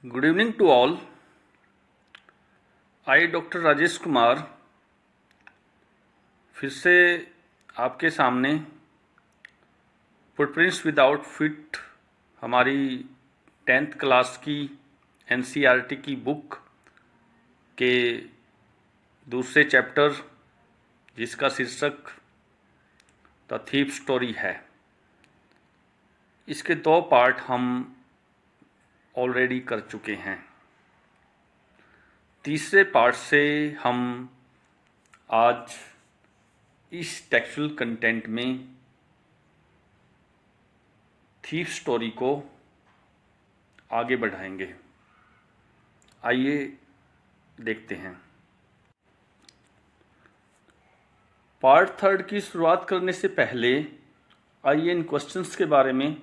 Good evening to all. I doctor Rajesh Kumar फिर से आपके सामने फुटप्रिंट्स विदाउट फिट हमारी 10th क्लास की एनसीईआरटी की बुक के दूसरे चैप्टर जिसका शीर्षक द थीफ स्टोरी है। इसके 2 पार्ट हम ऑलरेडी कर चुके हैं। तीसरे पार्ट से हम आज इस टेक्सचुअल कंटेंट में थीफ स्टोरी को आगे बढ़ाएंगे। आइए देखते हैं। पार्ट 3 की शुरुआत करने से पहले आइए इन क्वेश्चंस के बारे में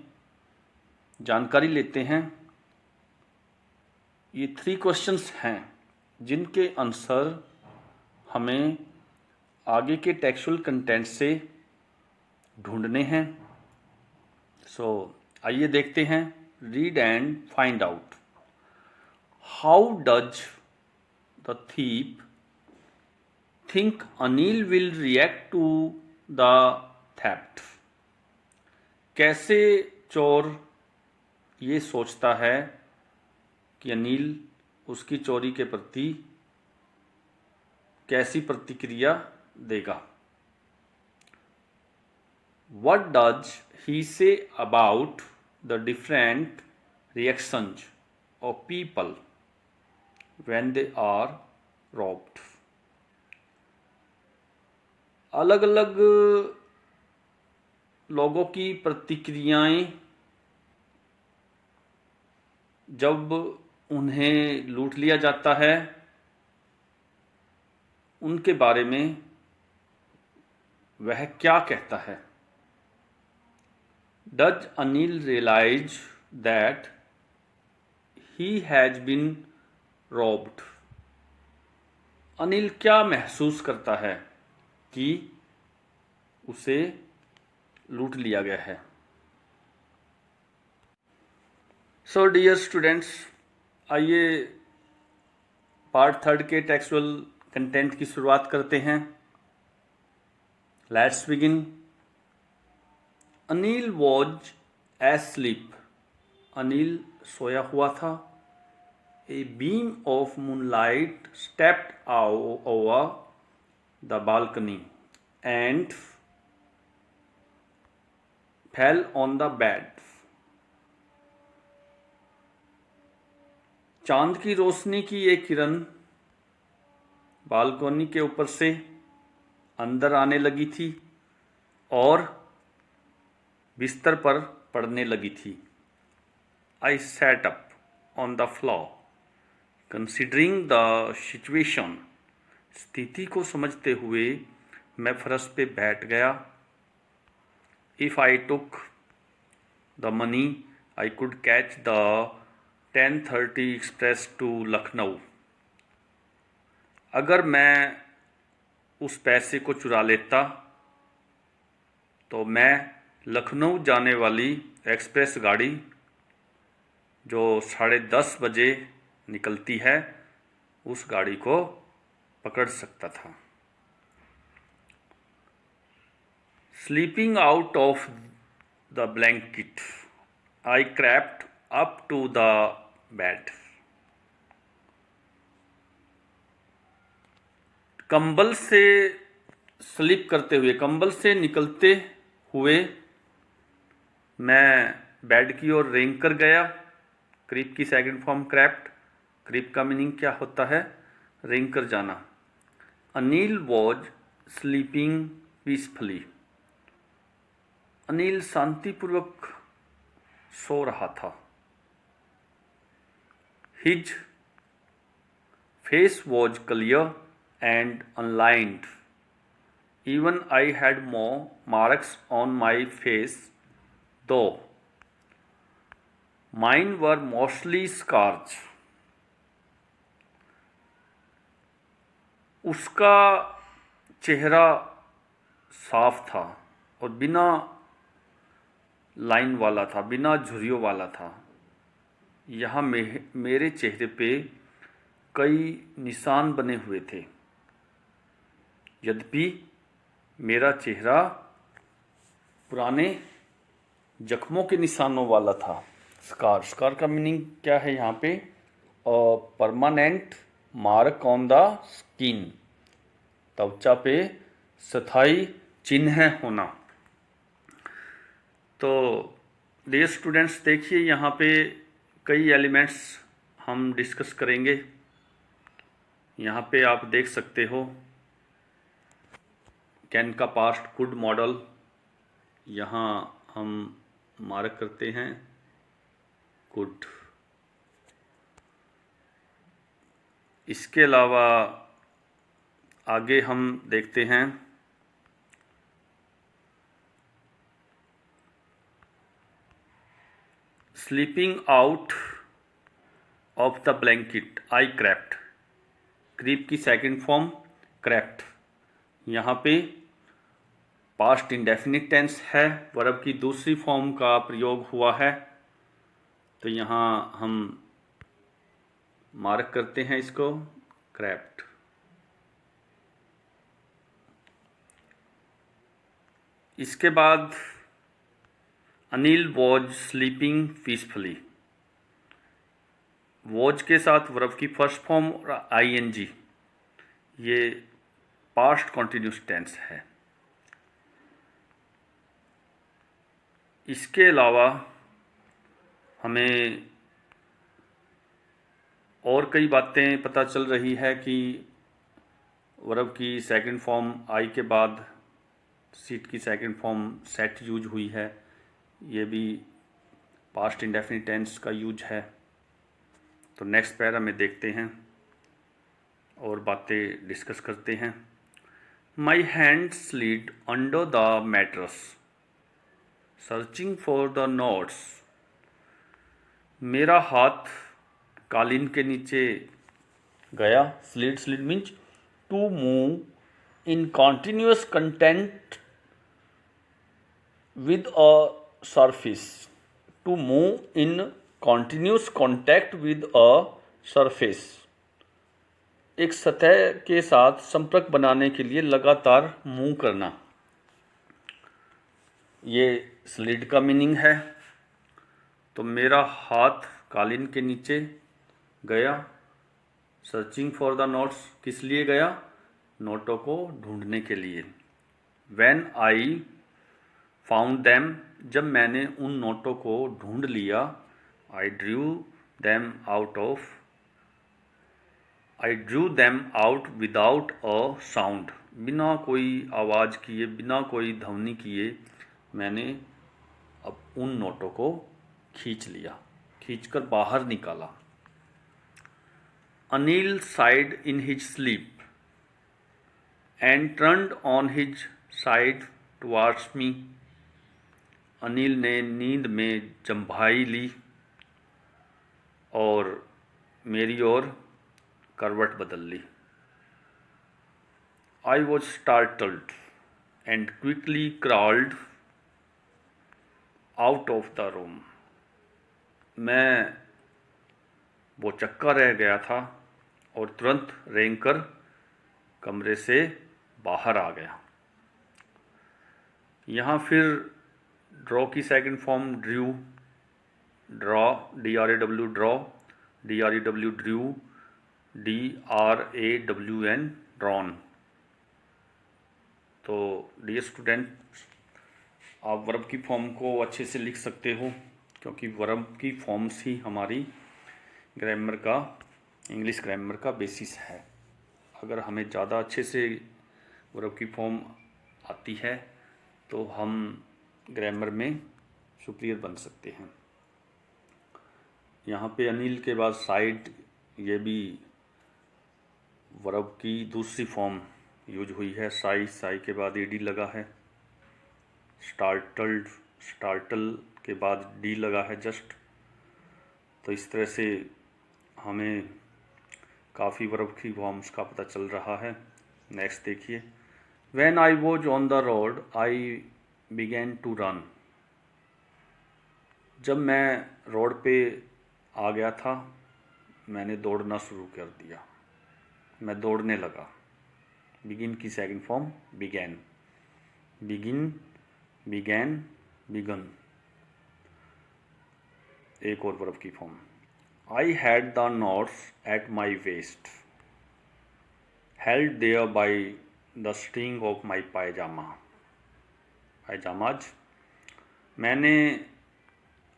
जानकारी लेते हैं। ये 3 क्वेश्चंस हैं जिनके आंसर हमें आगे के टेक्सचुअल कंटेंट से ढूंढने हैं। सो आइए देखते हैं। Read and find out. How does the thief think Anil will react to the theft? कैसे चोर ये सोचता है कि अनिल उसकी चोरी के प्रति कैसी प्रतिक्रिया देगा। What does he say about the different reactions of people when they are robbed? अलग अलग लोगों की प्रतिक्रियाएं जब उन्हें लूट लिया जाता है उनके बारे में वह क्या कहता है। Does Anil realize that he has been robbed? Anil क्या महसूस करता है कि उसे लूट लिया गया है। सो डियर स्टूडेंट्स, आइए पार्ट 3 के टेक्सचुअल कंटेंट की शुरुआत करते हैं। Let's begin. Anil was asleep. Anil सोया हुआ था। A beam of moonlight stepped over the balcony and fell on the bed. चांद की रोशनी की एक किरण बालकनी के ऊपर से अंदर आने लगी थी और बिस्तर पर पड़ने लगी थी। I sat up on the floor considering the situation. स्थिति को समझते हुए मैं फर्श पे बैठ गया। If I took the money I could catch the 10:30 express to Lucknow. अगर मैं उस पैसे को चुरा लेता तो मैं लखनऊ जाने वाली एक्सप्रेस गाड़ी जो 10:30 बजे निकलती है उस गाड़ी को पकड़ सकता था। Slipping out of the blanket I crept up to the bed. कंबल से स्लिप करते हुए, कंबल से निकलते हुए मैं बेड की ओर रेंग कर गया। क्रीप की सेकंड फॉर्म क्रैप्ड। क्रीप का मीनिंग क्या होता है? रेंग कर जाना। Anil was sleeping peacefully. Anil शांतिपूर्वक सो रहा था। His face was clear and unlined. Even I had more marks on my face, though mine were mostly scars. उसका चेहरा साफ था और बिना लाइन वाला था, बिना झुर्रियों वाला था। यहाँ मेरे चेहरे पे कई निशान बने हुए थे। यद्यपि मेरा चेहरा पुराने जख्मों के निशानों वाला था। स्कार का मीनिंग क्या है यहाँ पे? Permanent mark on the skin, त्वचा पे स्थायी चिन्ह होना। तो डियर स्टूडेंट्स, देखिए यहाँ पे कई एलिमेंट्स हम डिस्कस करेंगे। यहाँ पे आप देख सकते हो कैन का पास्ट गुड मॉडल, यहाँ हम मार्क करते हैं गुड। इसके अलावा आगे हम देखते हैं slipping out of the blanket I crept. Creep की सेकंड फॉर्म क्रेप्ट। यहाँ पे पास्ट इंडेफिनिट टेंस है, वर्ब की दूसरी फॉर्म का प्रयोग हुआ है। तो यहाँ हम मार्क करते हैं इसको क्रेप्ट। इसके बाद Anil was sleeping peacefully. Was के साथ वर्ब की फर्स्ट फॉर्म और आईएनजी, ये पास्ट कॉन्टिन्यूस टेंस है। इसके अलावा हमें और कई बातें पता चल रही है कि वर्ब की सेकंड फॉर्म आई के बाद सीट की सेकंड फॉर्म सेट यूज हुई है, ये भी पास्ट इंडेफिनिट टेंस का यूज है। तो नेक्स्ट पैरा में देखते हैं और बातें डिस्कस करते हैं। My hand slid under the mattress searching for the notes. मेरा हाथ कालीन के नीचे गया। Slid means to move in continuous content with a surface, to move in continuous contact with a surface, एक सतह के साथ संपर्क बनाने के लिए लगातार मूव करना, ये स्लिड का मीनिंग है। तो मेरा हाथ कालीन के नीचे गया। सर्चिंग फॉर द नोट्स, किस लिए गया? नोटों को ढूंढने के लिए। व्हेन आई फाउंड दैम, जब मैंने उन नोटों को ढूंढ लिया। I drew them out without a sound, बिना कोई आवाज़ किए, बिना कोई ध्वनि किए मैंने अब उन नोटों को खींच लिया, खींचकर बाहर निकाला। Anil sighed in his sleep and turned on his side towards me. Anil ने नींद में जम्भाई ली और मेरी ओर करवट बदल ली। I was startled and quickly crawled out of the room. मैं वो चक्का रह गया था और तुरंत रेंगकर कमरे से बाहर आ गया। यहाँ फिर ड्रॉ की second form Drew, draw, DRAW draw, DREW Drew, DRAWN drawn. तो डियर स्टूडेंट्स, आप वर्ब की फॉर्म को अच्छे से लिख सकते हो, क्योंकि वर्ब की फॉर्म्स ही हमारी ग्रामर का, इंग्लिश ग्रामर का बेसिस है। अगर हमें ज़्यादा अच्छे से वर्ब की फॉर्म आती है तो हम ग्रामर में सुपीरियर बन सकते हैं। यहाँ पे अनिल के बाद साइड, ये भी वर्ब की दूसरी फॉर्म यूज हुई है। साई के बाद ed लगा है। स्टार्टल के बाद डी लगा है जस्ट। तो इस तरह से हमें काफ़ी वर्ब की फॉर्म्स का पता चल रहा है। नेक्स्ट देखिए, when I was on the road I began to run. जब मैं रोड पे आ गया था, मैंने दौड़ना शुरू कर दिया, मैं दौड़ने लगा। बिगिन की second form began, begin, began, begun. एक और वर्ब की form, I had the knots at my waist, held there by the string of my pyjama, pyjamas. मैंने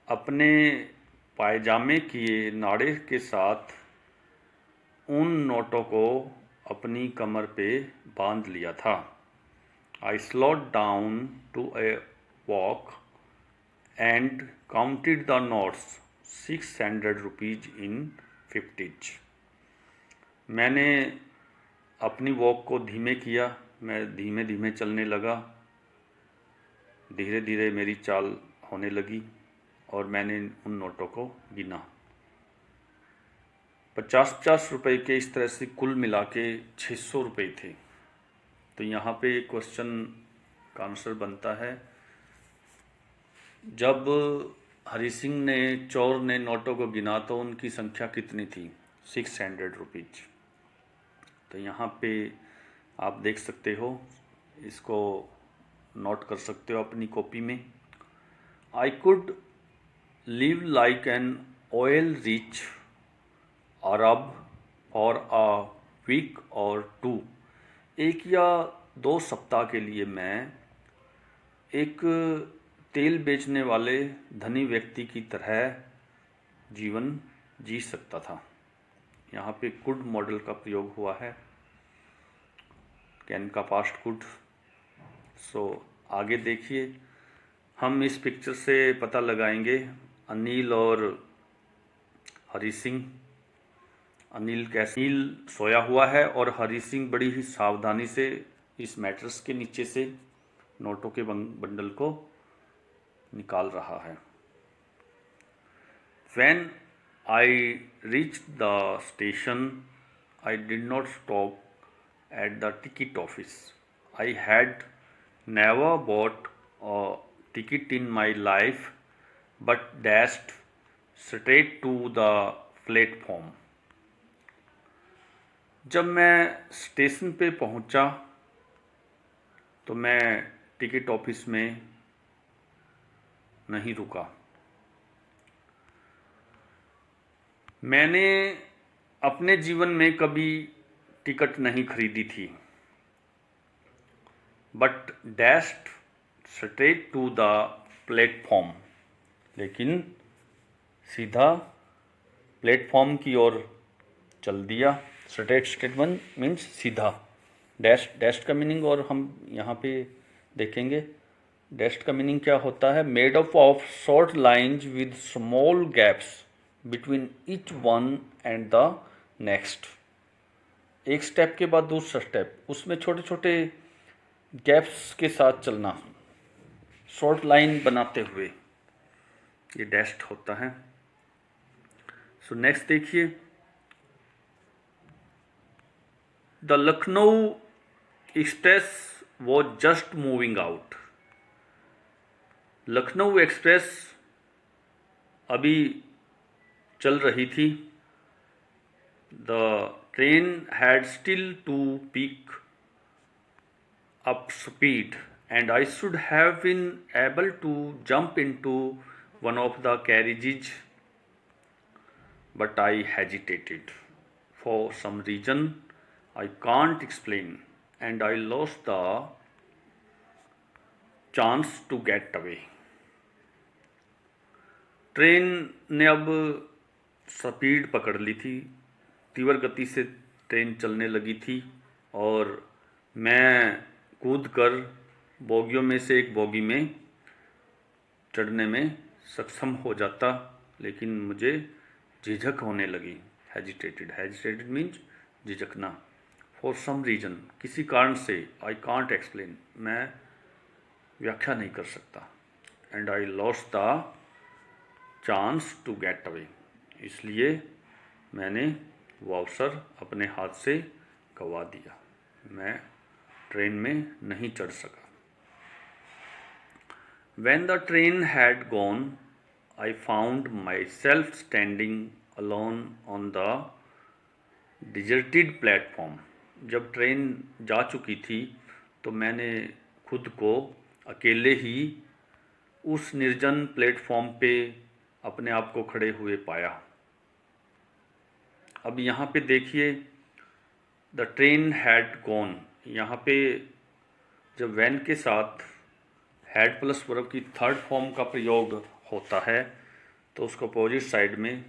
अपने पायजामे की नाड़े के साथ उन नोटों को अपनी कमर पे बांध लिया था। I slowed down to a walk and counted the notes 600 rupees in 50s। मैंने अपनी वॉक को धीमे किया, मैं धीमे धीमे चलने लगा, धीरे धीरे मेरी चाल होने लगी और मैंने उन नोटों को गिना। 50-50 रुपए के इस तरह से कुल मिला के 600 रुपये थे। तो यहाँ पे क्वेश्चन का आंसर बनता है, जब हरी सिंह ने, चोर ने नोटों को गिना तो उनकी संख्या कितनी थी? 600 रुपीज। तो यहाँ पे आप देख सकते हो, इसको नोट कर सकते हो अपनी कॉपी में। I could live like an oil rich Arab for a week or two. 1 या 2 सप्ताह के लिए मैं एक तेल बेचने वाले धनी व्यक्ति की तरह जीवन जी सकता था। यहाँ पे कुड मॉडल का प्रयोग हुआ है, कैन का पास्ट कुड। सो आगे देखिए, हम इस पिक्चर से पता लगाएंगे अनिल और हरी सिंह। अनिल सोया हुआ है और हरी सिंह बड़ी ही सावधानी से इस मैट्रेस के नीचे से नोटों के बंडल को निकाल रहा है। When I reached the station, I did not stop at the ticket office. I had never bought a ticket in my life, but dashed straight to the platform. जब मैं स्टेशन पे पहुंचा तो मैं टिकट ऑफिस में नहीं रुका। मैंने अपने जीवन में कभी टिकट नहीं खरीदी थी, but dashed straight to the platform, लेकिन सीधा प्लेटफॉर्म की ओर चल दिया। स्ट्रेट स्टेटमेंट मीन्स सीधा। डैश्ड का मीनिंग और हम यहाँ पे देखेंगे। डैश्ड का मीनिंग क्या होता है? Made up of short lines with small gaps between each one and the next. एक स्टेप के बाद दूसरा स्टेप, उसमें छोटे छोटे गैप्स के साथ चलना, शॉर्ट लाइन बनाते हुए, ये डैश्ड होता है। सो नेक्स्ट देखिए, the Lucknow express was just moving out. Lucknow express अभी चल रही थी। The train had still to pick up speed and I should have been able to jump into one of the carriages, but I hesitated for some reason I can't explain, and I lost the chance to get away. Train ने अब speed पकड़ ली थी, तीव्र गति से train चलने लगी थी और मैं कूदकर बोगियों में से एक बोगी में चढ़ने में सक्षम हो जाता, लेकिन मुझे झिझक होने लगी। हेजिटेटेड मीन्स झिझकना। फॉर सम रीजन, किसी कारण से। आई कांट एक्सप्लेन, मैं व्याख्या नहीं कर सकता। And I lost the chance to get away, इसलिए मैंने वो अवसर अपने हाथ से गंवा दिया, मैं ट्रेन में नहीं चढ़ सका। When the train had gone, I found myself standing alone on the deserted platform. जब ट्रेन जा चुकी थी तो मैंने खुद को अकेले ही उस निर्जन प्लेटफॉर्म पे अपने आप को खड़े हुए पाया। अब यहाँ पे देखिए, द ट्रेन हैड गॉन। यहाँ पे जब वैन के साथ हैड प्लस वर्ब की थर्ड फॉर्म का प्रयोग होता है तो उसको अपोजिट साइड में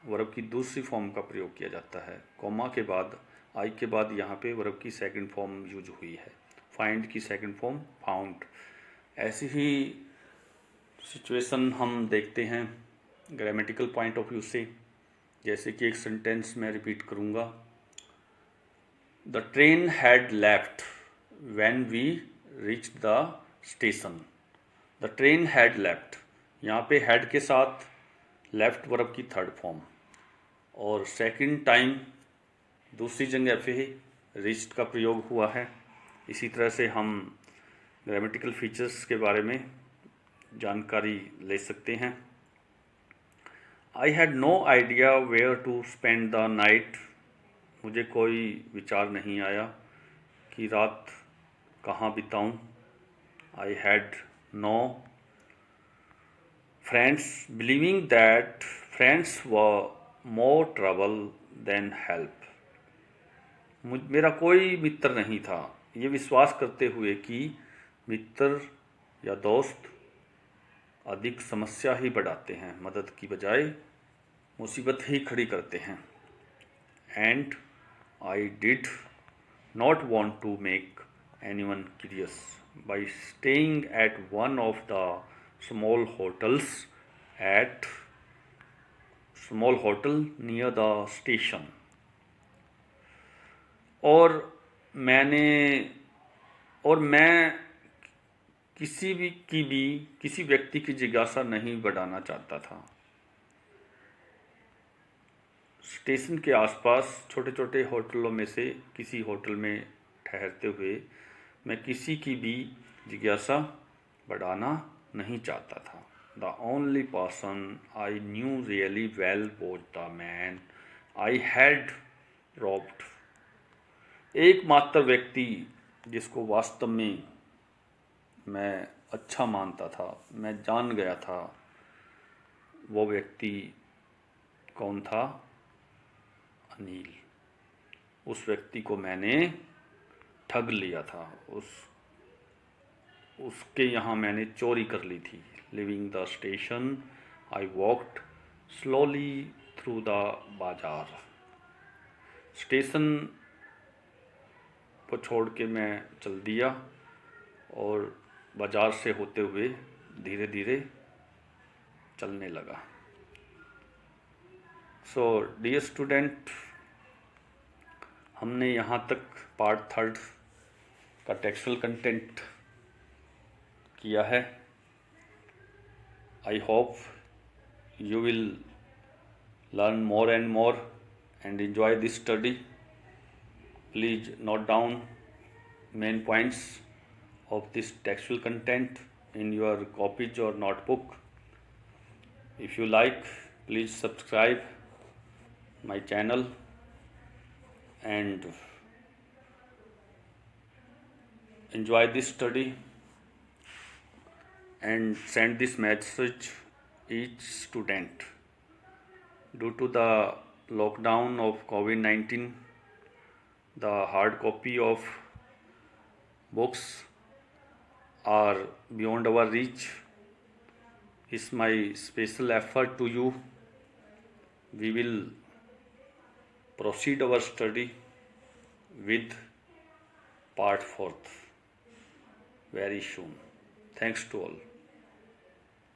वर्ब की दूसरी फॉर्म का प्रयोग किया जाता है। कॉमा के बाद आई के बाद यहाँ पे वर्ब की सेकंड फॉर्म यूज हुई है। फाइंड की सेकंड फॉर्म फाउंड। ऐसी ही सिचुएशन हम देखते हैं ग्रामेटिकल पॉइंट ऑफ व्यू से। जैसे कि एक सेंटेंस में रिपीट करूँगा, the train had left when we reached the station. The train had left, यहाँ पे हैड के साथ लेफ्ट वर्ब की थर्ड फॉर्म और सेकंड टाइम दूसरी जगह पे रीच्ड का प्रयोग हुआ है। इसी तरह से हम ग्रामेटिकल फीचर्स के बारे में जानकारी ले सकते हैं। I had no idea where to spend the night. मुझे कोई विचार नहीं आया कि रात कहाँ बिताऊं। I had no friends, believing that friends were more trouble than help. मेरा कोई मित्र नहीं था, ये विश्वास करते हुए कि मित्र या दोस्त अधिक समस्या ही बढ़ाते हैं, मदद की बजाय मुसीबत ही खड़ी करते हैं। And I did not want to make anyone curious by staying at one of the small hotel near the station. और मैं किसी व्यक्ति की जिज्ञासा नहीं बढ़ाना चाहता था। स्टेशन के आसपास छोटे छोटे होटलों में से किसी होटल में ठहरते हुए मैं किसी की भी जिज्ञासा बढ़ाना नहीं चाहता था। The only person I knew really well was the man I had robbed. एकमात्र व्यक्ति जिसको वास्तव में मैं अच्छा मानता था, मैं जान गया था, वो व्यक्ति कौन था? अनिल। उस व्यक्ति को मैंने ठग लिया था, उसके यहाँ मैंने चोरी कर ली थी। Living the station I walked slowly through the बाजार। स्टेशन को छोड़ के मैं चल दिया और बाजार से होते हुए धीरे धीरे चलने लगा। सो डियर स्टूडेंट, हमने यहाँ तक पार्ट थर्ड का टेक्सचुअल कंटेंट किया है। I hope you will learn more and more and enjoy this study. Please note down main points of this textual content in your copies or notebook. If you like, please subscribe my channel and enjoy this study and send this message each student. Due to the lockdown of COVID-19, the hard copy of books are beyond our reach. Is my special effort to you. We will proceed our study with part 4th very soon. Thanks to all.